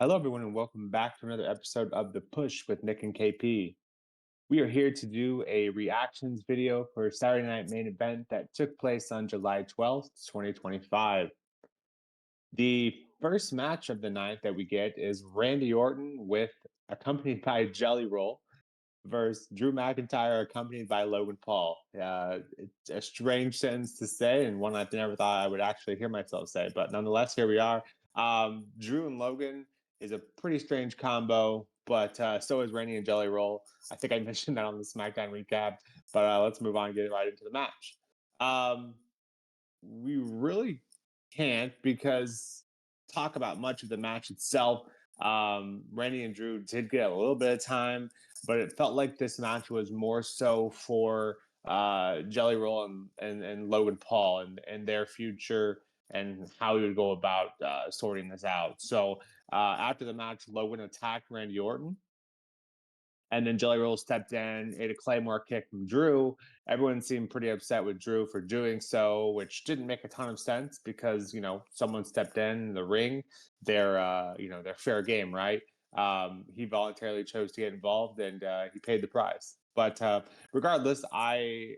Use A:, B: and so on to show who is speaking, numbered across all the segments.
A: Hello, everyone, and welcome back to another episode of The Push with Nick and KP. We are here to do a reactions video for Saturday Night Main Event that took place on July 12th, 2025. The first match of the night that we get is Randy Orton accompanied by Jelly Roll versus Drew McIntyre, accompanied by Logan Paul. It's a strange sentence to say, and one I never thought I would actually hear myself say, but nonetheless, here we are. Drew and Logan is a pretty strange combo, but so is Randy and Jelly Roll. I think I mentioned that on the SmackDown recap, but let's move on and get right into the match. Um, we really can't because talk about much of the match itself. Randy and Drew did get a little bit of time, but it felt like this match was more so for Jelly Roll and Logan Paul and their future and how he would go about sorting this out. So after the match, Logan attacked Randy Orton, and then Jelly Roll stepped in, ate a Claymore kick from Drew. Everyone seemed pretty upset with Drew for doing so, which didn't make a ton of sense because someone stepped in the ring. They're fair game, right? He voluntarily chose to get involved, and he paid the price. But regardless, I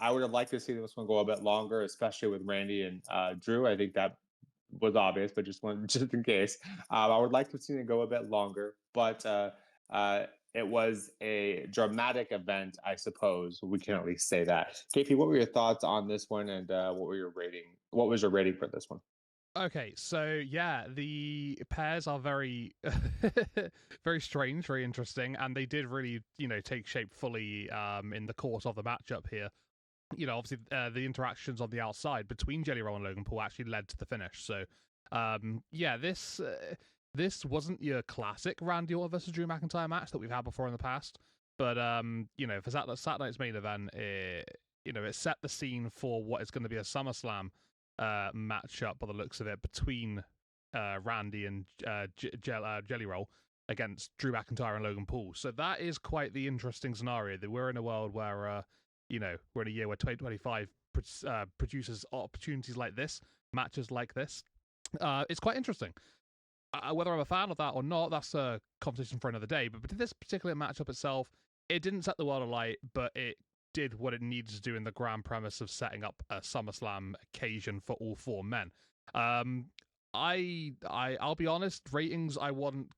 A: would have liked to see this one go a bit longer, especially with Randy and Drew. I think that was obvious, but just in case. I would like to see it go a bit longer, but uh, it was a dramatic event, I suppose. We can at least say that. KP, what were your thoughts on this one, and what were your rating? What was your rating for this one?
B: Okay, so yeah, the pairs are very, very strange, very interesting, and they did really, take shape fully in the course of the matchup here. Obviously, the interactions on the outside between Jelly Roll and Logan Paul actually led to the finish. So, yeah, this wasn't your classic Randy Orton versus Drew McIntyre match that we've had before in the past, but for Saturday's main event, it set the scene for what is going to be a SummerSlam matchup by the looks of it between Randy and Jelly Roll against Drew McIntyre and Logan Paul. So that is quite the interesting scenario. That we're in a world where we're in a year where 2025 produces opportunities like this, matches like this. It's quite interesting. Whether I'm a fan of that or not, that's a conversation for another day. But this particular matchup itself, it didn't set the world alight, but it did what it needed to do in the grand premise of setting up a SummerSlam occasion for all four men. I'll be honest, ratings I wasn't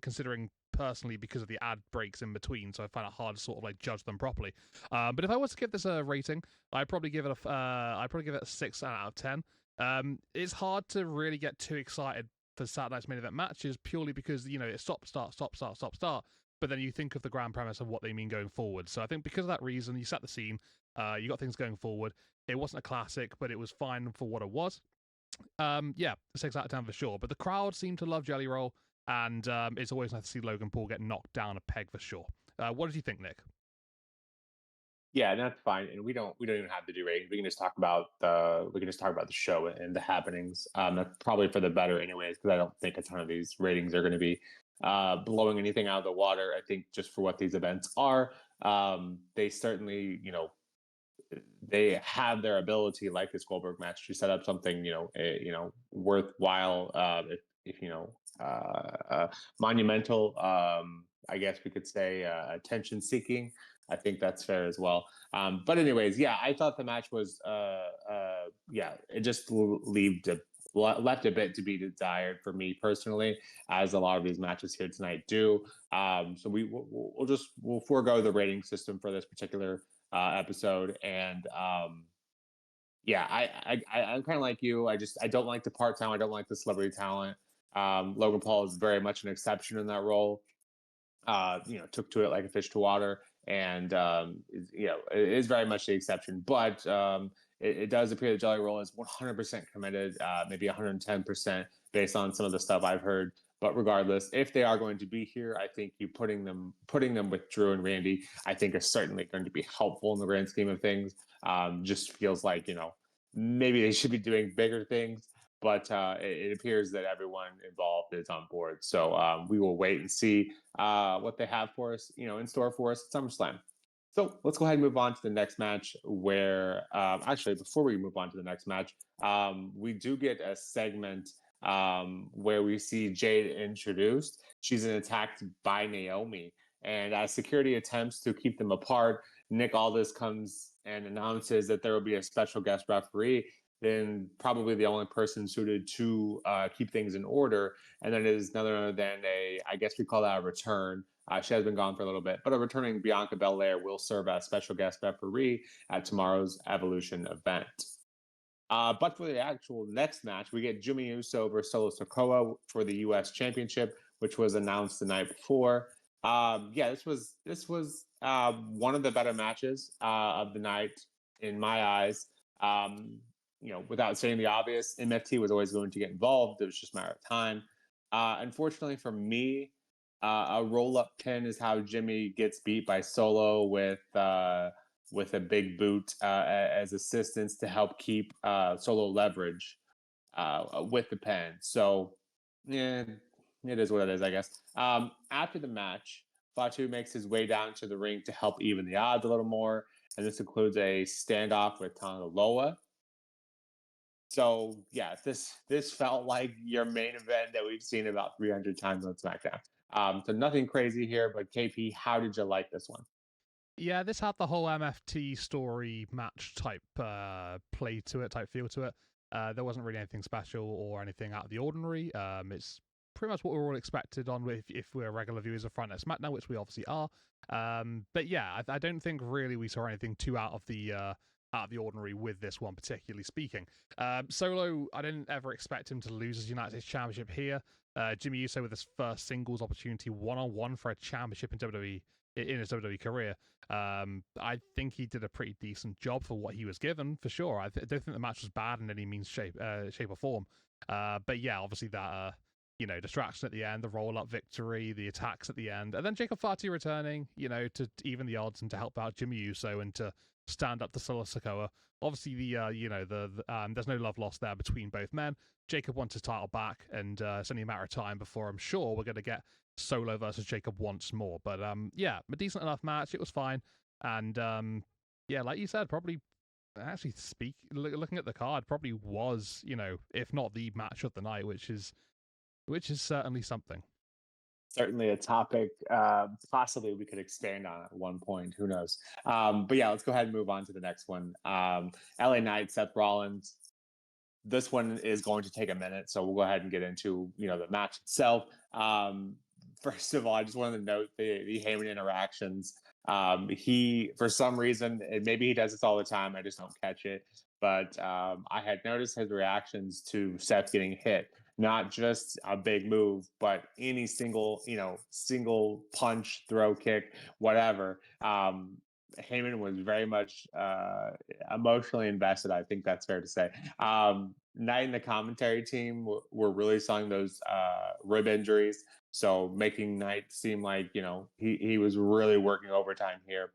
B: considering personally because of the ad breaks in between, so I find it hard to sort of like judge them properly. But if I was to give this a rating, I'd probably give it a 6 out of 10. It's hard to really get too excited for Saturday's main event matches purely because it's stop, start, stop, start, stop, start. But then you think of the grand premise of what they mean going forward. So I think because of that reason, you set the scene, you got things going forward. It wasn't a classic, but it was fine for what it was. Yeah, 6 out of 10 for sure. But the crowd seemed to love Jelly Roll, and it's always nice to see Logan Paul get knocked down a peg for sure. What did you think, Nick?
A: Yeah, and that's fine. And we don't even have to do ratings. We can just talk about the show and the happenings. That's probably for the better, anyways, because I don't think a ton of these ratings are going to be blowing anything out of the water. I think just for what these events are, they certainly they have their ability, like this Goldberg match, to set up something worthwhile. If monumental. I guess we could say attention seeking. I think that's fair as well. But anyways, yeah, I thought the match was yeah, it just left a bit to be desired for me personally, as a lot of these matches here tonight do. So we'll forego the rating system for this particular episode, and yeah, I'm kind of like you. I don't like the part time. I don't like the celebrity talent. Logan Paul is very much an exception in that role. Took to it like a fish to water, and it is very much the exception. But it does appear that Jelly Roll is 100% committed, maybe 110% based on some of the stuff I've heard. But regardless, if they are going to be here, I think you putting them with Drew and Randy, I think is certainly going to be helpful in the grand scheme of things. Just feels like maybe they should be doing bigger things, but it appears that everyone involved is on board. So we will wait and see what they have for us, in store for us at SummerSlam. So let's go ahead and move on to the next match. Where actually, before we move on to the next match, we do get a segment where we see Jade introduced. She's attacked by Naomi, and as security attempts to keep them apart, Nick Aldis comes and announces that there will be a special guest referee. Then probably the only person suited to keep things in order, and then it is none other than I guess we call that a return. She has been gone for a little bit, but a returning Bianca Belair will serve as special guest referee at tomorrow's Evolution event. But for the actual next match, we get Jimmy Uso versus Solo Sikoa for the U.S. Championship, which was announced the night before. Yeah, this was one of the better matches of the night in my eyes. Without saying the obvious, MFT was always going to get involved. It was just a matter of time. Unfortunately for me, a roll-up pin is how Jimmy gets beat by Solo with a big boot as assistance to help keep Solo leverage with the pen. So, yeah, it is what it is, I guess. After the match, Fatu makes his way down to the ring to help even the odds a little more, and this includes a standoff with Tana Loa. So yeah, this felt like your main event that we've seen about 300 times on SmackDown. So nothing crazy here, but KP, how did you like this one?
B: Yeah, this had the whole MFT story match type play to it, type feel to it. There wasn't really anything special or anything out of the ordinary. It's pretty much what we were all expected on if we're regular viewers of Friday Night SmackDown, which we obviously are. But yeah, I don't think really we saw anything too out of the ordinary with this one, particularly speaking. Solo, I didn't ever expect him to lose his United States Championship here. Jimmy Uso with his first singles opportunity one-on-one for a championship in WWE in his WWE career. I think he did a pretty decent job for what he was given, for sure. I don't think the match was bad in any means, shape or form. But yeah, obviously that distraction at the end, the roll-up victory, the attacks at the end, and then Jacob Fatu returning, to even the odds and to help out Jimmy Uso and to stand up to Solo Sikoa. Obviously, there's no love lost there between both men. Jacob wants his title back, and it's only a matter of time before I'm sure we're going to get Solo versus Jacob once more. But yeah, a decent enough match. It was fine, and yeah, like you said, probably actually looking at the card, probably was if not the match of the night, which is certainly something.
A: Certainly a topic possibly we could expand on at one point. Who knows? But yeah, let's go ahead and move on to the next one. LA Knight, Seth Rollins. This one is going to take a minute, so we'll go ahead and get into the match itself. First of all, I just wanted to note the Heyman interactions. He, for some reason, and maybe he does this all the time, I just don't catch it. But I had noticed his reactions to Seth getting hit, not just a big move, but any single punch, throw, kick, whatever. Heyman was very much emotionally invested. I think that's fair to say. Knight and the commentary team were really selling those rib injuries, so making Knight seem like he was really working overtime here.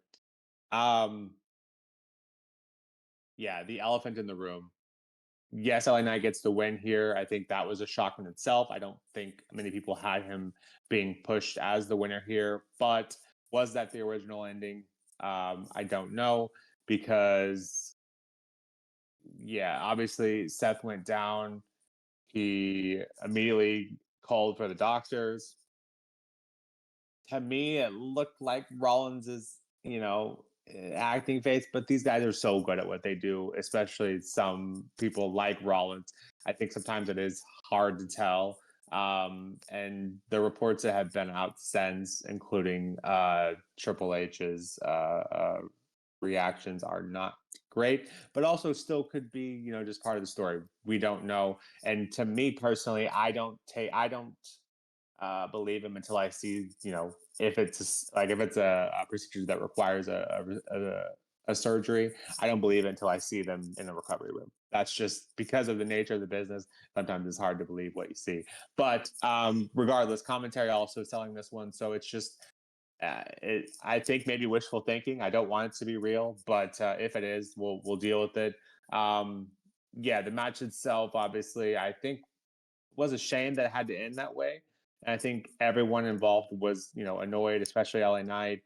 A: Um, yeah, the elephant in the room. Yes, LA Knight gets the win here. I think that was a shock in itself. I don't think many people had him being pushed as the winner here, but was that the original ending? I don't know because, yeah, obviously Seth went down. He immediately called for the doctors. To me, it looked like Rollins is, acting face, but these guys are so good at what they do, especially some people like Rollins. I think sometimes it is hard to tell. And the reports that have been out since, including Triple H's reactions, are not great, but also still could be, just part of the story. We don't know. And to me personally, I don't believe him until I see, if it's a procedure that requires a surgery. I don't believe it until I see them in the recovery room. That's just because of the nature of the business. Sometimes it's hard to believe what you see. But regardless, commentary also selling this one, so it's just. I think maybe wishful thinking. I don't want it to be real, but if it is, we'll deal with it. Yeah, the match itself, obviously, I think was a shame that it had to end that way. And I think everyone involved was, annoyed, especially LA Knight,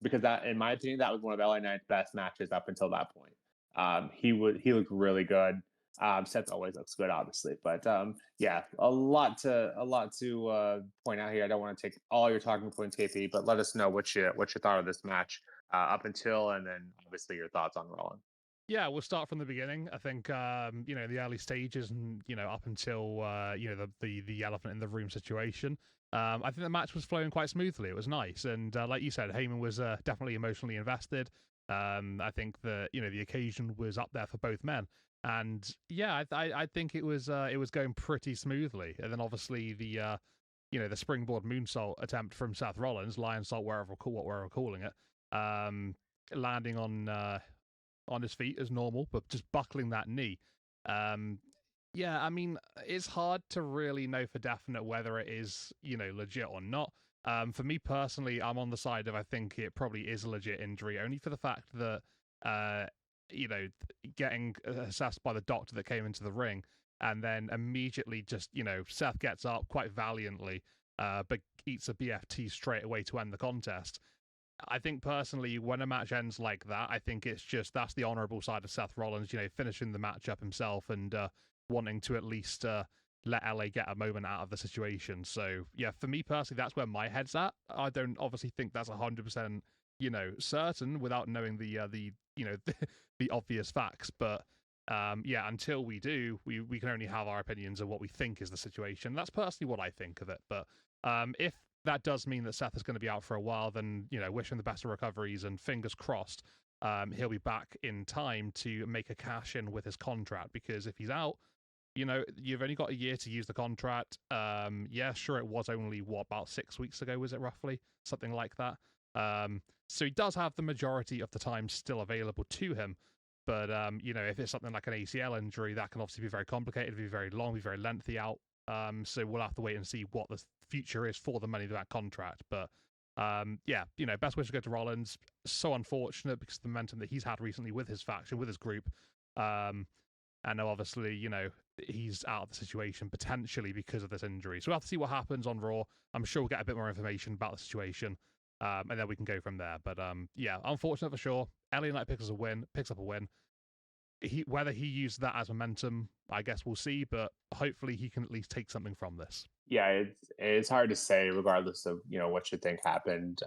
A: because that, in my opinion, that was one of LA Knight's best matches up until that point. He looked really good. Seth always looks good, obviously, but yeah, a lot to point out here. I don't want to take all your talking points, KP, but let us know what you thought of this match up until, and then obviously your thoughts on Rollins.
B: Yeah, we'll start from the beginning. I think the early stages and up until the elephant in the room situation. I think the match was flowing quite smoothly. It was nice, and like you said, Heyman was definitely emotionally invested. I think that the occasion was up there for both men, and yeah, I think it was going pretty smoothly. And then obviously the springboard moonsault attempt from Seth Rollins, lion salt, what we're calling it, landing on his feet as normal, but just buckling that knee. Um, yeah, I mean, it's hard to really know for definite whether it is, legit or not. For me personally, I'm on the side of I think it probably is a legit injury, only for the fact that, uh, getting assessed by the doctor that came into the ring, and then immediately just, Seth gets up quite valiantly, but eats a BFT straight away to end the contest. I think personally, when a match ends like that, I think that's the honourable side of Seth Rollins, finishing the match up himself and wanting to at least let LA get a moment out of the situation. So yeah, for me personally, that's where my head's at. I don't obviously think that's 100%, certain without knowing the the obvious facts, but. Yeah, until we do, we can only have our opinions of what we think is the situation. That's personally what I think of it. But if that does mean that Seth is going to be out for a while, then, wish him the best of recoveries and fingers crossed he'll be back in time to make a cash in with his contract, because if he's out, you've only got a year to use the contract. Yeah, sure, it was only, about 6 weeks ago, was it roughly? Something like that. So he does have the majority of the time still available to him. But, if it's something like an ACL injury, that can obviously be very complicated, be very long, be very lengthy out. So we'll have to wait and see what the future is for the money of that contract. But yeah, best wish to go to Rollins. So unfortunate because of the momentum that he's had recently with his faction, with his group. And obviously, he's out of the situation potentially because of this injury. So we'll have to see what happens on Raw. I'm sure we'll get a bit more information about the situation. And then we can go from there. But yeah, unfortunate for sure. LA Knight picks up a win. Whether he used that as momentum, I guess we'll see, but hopefully he can at least take something from this.
A: Yeah, it's hard to say, regardless of what you think happened.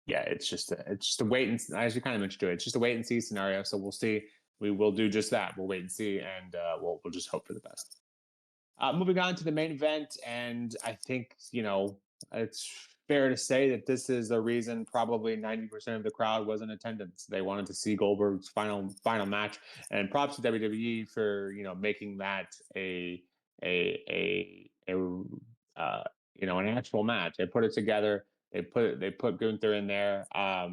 A: Yeah, it's just a wait and, as you kind of mentioned, it's just a wait and see scenario. So we'll see. We will do just that. We'll wait and see, and we'll just hope for the best. Moving on to the main event, and I think it's fair to say that this is the reason probably 90% of the crowd was in attendance. They wanted to see Goldberg's final match, and props to WWE for making that a an actual match. They put it together. They put Gunther in there. A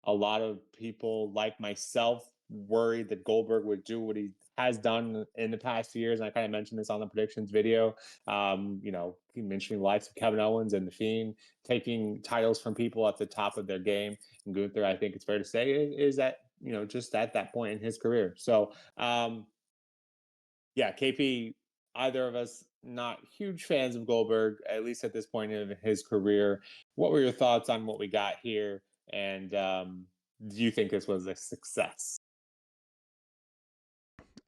A: lot of people like myself worried that Goldberg would do what he has done in the past years. And I kind of mentioned this on the predictions video. Mentioning the likes of Kevin Owens and The Fiend taking titles from people at the top of their game. And Gunther, I think it's fair to say, is at just at that point in his career. So yeah, KP, either of us not huge fans of Goldberg, at least at this point in his career. What were your thoughts on what we got here? And do you think this was a success?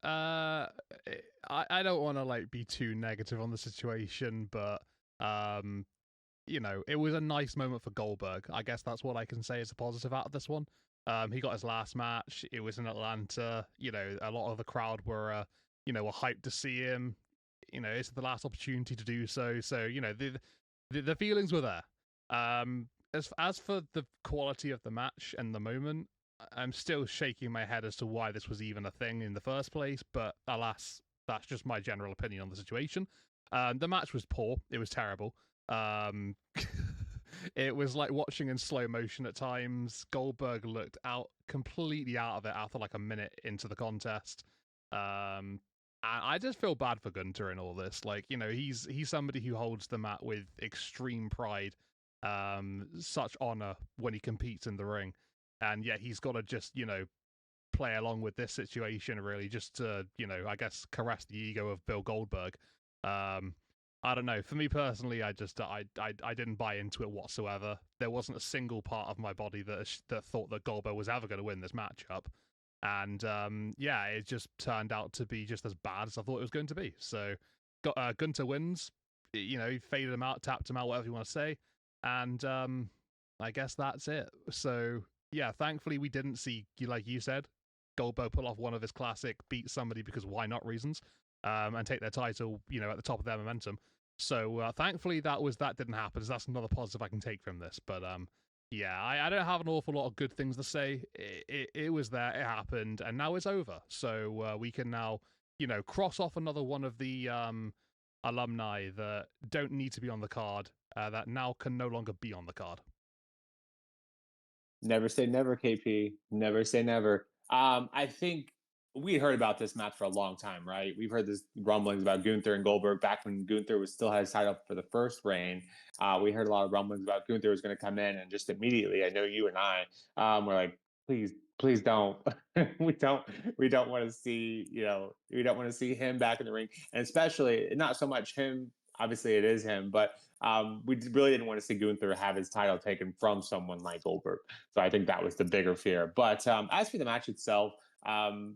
B: Uh, I don't want to be too negative on the situation, but it was a nice moment for Goldberg. I guess that's what I can say is a positive out of this one. He got his last match. It was in Atlanta. A lot of the crowd were hyped to see him. It's the last opportunity to do so. So the feelings were there. As for the quality of the match and the moment, I'm still shaking my head as to why this was even a thing in the first place. But alas, that's just my general opinion on the situation. The match was poor. It was terrible. It was like watching in slow motion at times. Goldberg looked completely out of it after like a minute into the contest. And I just feel bad for Gunther in all this. He's somebody who holds the mat with extreme pride, such honor when he competes in the ring. And yet he's got to just, play along with this situation, really, just to, I guess, caress the ego of Bill Goldberg. I don't know. For me personally, I didn't buy into it whatsoever. There wasn't a single part of my body that thought that Goldberg was ever going to win this matchup. And yeah, it just turned out to be just as bad as I thought it was going to be. So Gunther wins. You know, he faded him out, tapped him out, whatever you want to say. And I guess that's it. So yeah, thankfully we didn't see, like you said, Goldberg pull off one of his classic beat somebody because why not reasons, and take their title, you know, at the top of their momentum. So thankfully that didn't happen. So that's another positive I can take from this. But yeah, I don't have an awful lot of good things to say. It was there, it happened, and now it's over. So we can now, you know, cross off another one of the alumni that don't need to be on the card, that now can no longer be on the card.
A: Never say never, KP. Never say never. I think we heard about this match for a long time, right? We've heard this rumblings about Gunther and Goldberg back when Gunther was still had his title for the first reign. We heard a lot of rumblings about Gunther was going to come in, and just immediately, I know you and I were like, please, please don't. we don't, we don't want to see, you know, we don't want to see him back in the ring, and especially not so much him. Obviously, it is him, but we really didn't want to see Gunther have his title taken from someone like Goldberg. So I think that was the bigger fear. But as for the match itself, um,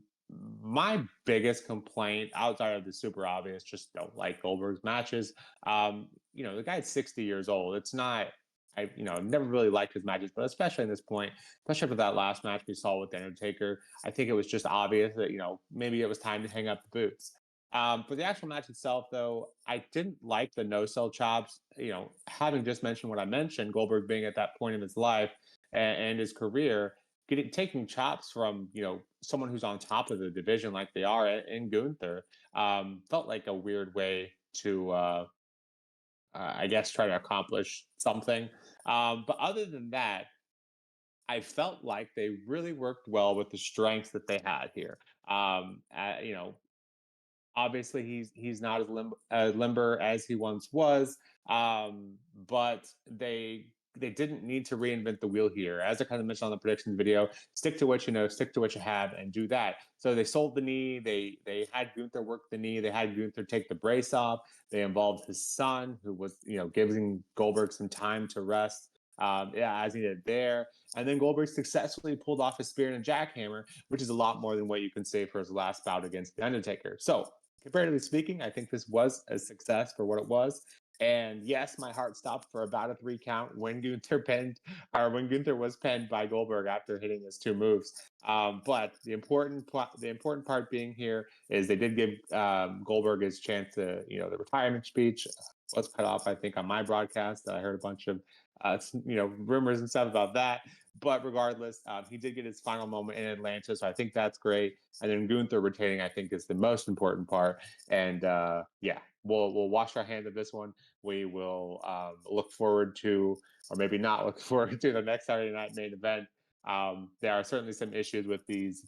A: my biggest complaint outside of the super obvious, just don't like Goldberg's matches. You know, the guy's 60 years old. It's not. I've never really liked his matches, but especially in this point, especially after that last match we saw with the Undertaker, I think it was just obvious that maybe it was time to hang up the boots. For the actual match itself, though, I didn't like the no sell chops. Having just mentioned what I mentioned, Goldberg being at that point in his life and his career, taking chops from someone who's on top of the division like they are in Gunther, felt like a weird way to I guess try to accomplish something. But other than that, I felt like they really worked well with the strengths that they had here. Obviously he's not as limber as he once was, but they didn't need to reinvent the wheel here. As I kind of mentioned on the predictions video, stick to what you know, stick to what you have, and do that. So they sold the knee. They had Gunther work the knee. They had Gunther take the brace off. They involved his son, who was giving Goldberg some time to rest. Yeah, as he did there. And then Goldberg successfully pulled off his spear and a jackhammer, which is a lot more than what you can say for his last bout against The Undertaker. So comparatively speaking, I think this was a success for what it was. And yes, my heart stopped for about a 3 count when Gunther was pinned by Goldberg after hitting his 2 moves. But the important part being here is they did give Goldberg his chance to the retirement speech was cut off, I think, on my broadcast. I heard a bunch of rumors and stuff about that. But regardless, he did get his final moment in Atlanta, so I think that's great. And then Gunther retaining, I think, is the most important part. And yeah, we'll wash our hands of this one. We will look forward to, or maybe not look forward to, the next Saturday night main event. There are certainly some issues with these.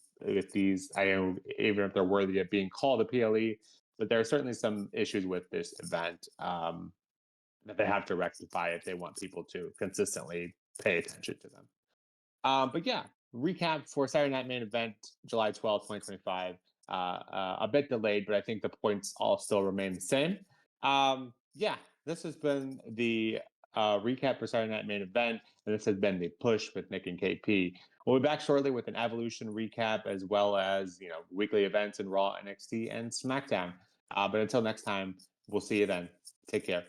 A: I know, even if they're worthy of being called a PLE, but there are certainly some issues with this event that they have to rectify if they want people to consistently pay attention to them. But yeah, recap for Saturday Night Main Event, July 12th, 2025. A bit delayed, but I think the points all still remain the same. Yeah, this has been the recap for Saturday Night Main Event, and this has been the push with Nick and KP. We'll be back shortly with an Evolution recap, as well as weekly events in Raw, NXT, and SmackDown. But until next time, we'll see you then. Take care.